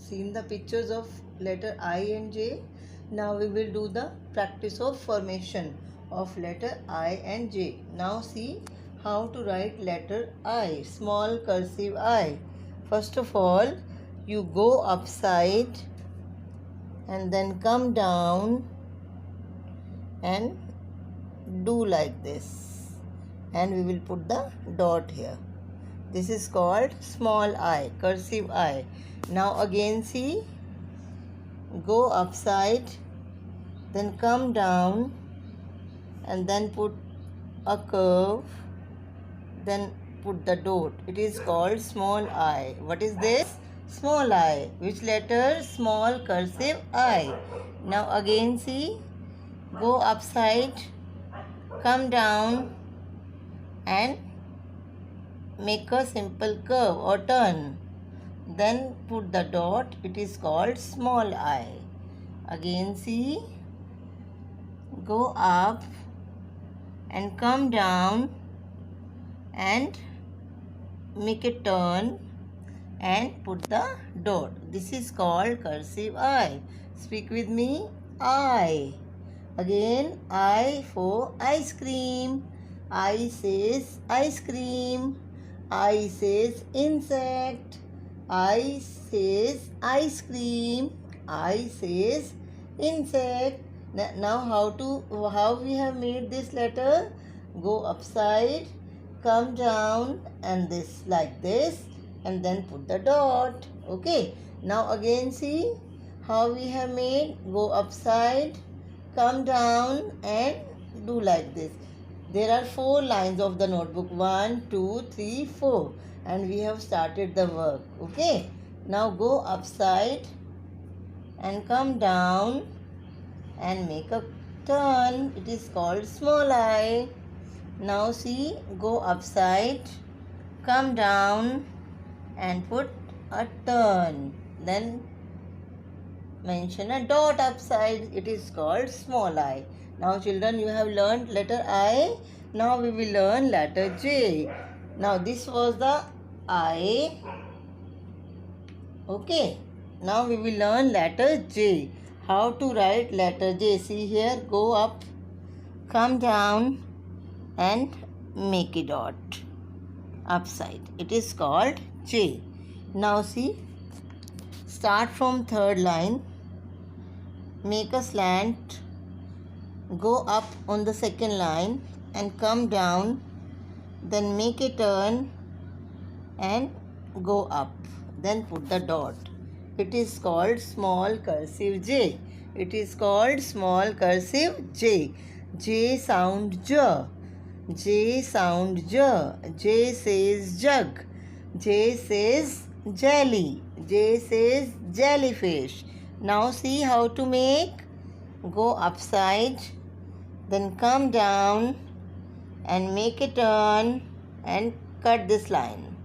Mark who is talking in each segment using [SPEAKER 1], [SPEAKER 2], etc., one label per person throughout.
[SPEAKER 1] seen the pictures of letter I and J. Now we will do the practice of formation of letter I and J. Now see how to write letter I, small cursive I. First of all, you go upside and then come down and do like this, and we will put the dot here. This is called small I, cursive I. Now again see, go upside, then come down and then put a curve, then put the dot. It is called small I. What is this? Small I. Which letter? Small cursive I. Now again see, go upside, come down and make a simple curve or turn. Then put the dot. It is called small I. Again see, go up and come down and make a turn and put the dot. This is called cursive I. Speak with me. I. Again, I for ice cream. I says ice cream. I says insect. I says ice cream. I says insect. Now how we have made this letter? Go upside, come down and this like this, and then put the dot. Okay. Now again see how we have made. Go upside, come down and do like this. There are 4 lines of the notebook. 1, 2, 3, 4. And we have started the work. Okay. Now go upside and come down and make a turn. It is called small I. Now see, go upside, come down and put a turn. Then mention a dot upside. It is called small I. Now children, you have learned letter I. Now we will learn letter J. Now this was the I. Okay. Now we will learn letter J. How to write letter J. See here, go up, come down and make a dot upside. It is called J. Now see, start from 3rd line, make a slant, go up on the 2nd line and come down, then make a turn and go up, then put the dot. It is called small cursive J. It is called small cursive J. J sound J. J sound J. J says jug. J says jelly. J says jellyfish. Now see how to make. Go upside, then come down and make a turn and cut this line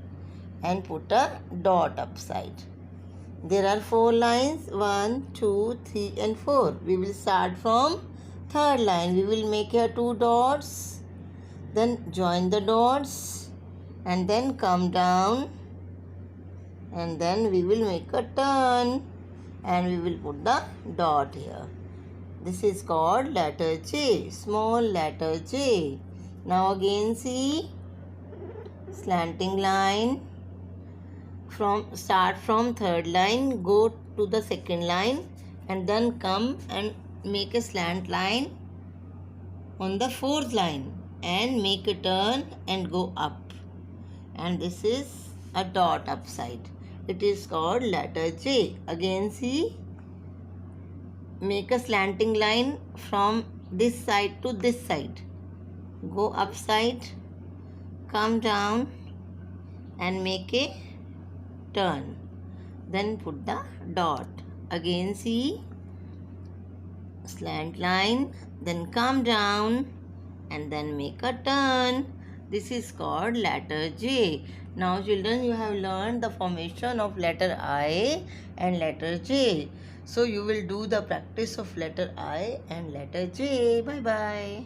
[SPEAKER 1] and put a dot upside. There are 4 lines. 1, 2, 3 and 4. We will start from 3rd line. We will make here 2 dots. Then join the dots and then come down and then we will make a turn and we will put the dot here. This is called letter J, small letter J. Now again see, slanting line. Start from 3rd line, go to the 2nd line and then come and make a slant line on the 4th line and make a turn and go up, and this is a dot upside. It is called letter J. Again see, make a slanting line from this side to this side, go upside, come down and make a turn, then put the dot. Again see, slant line, then come down and then make a turn. This is called letter J. Now children, you have learned the formation of letter I and letter J. So you will do the practice of letter I and letter J. Bye bye.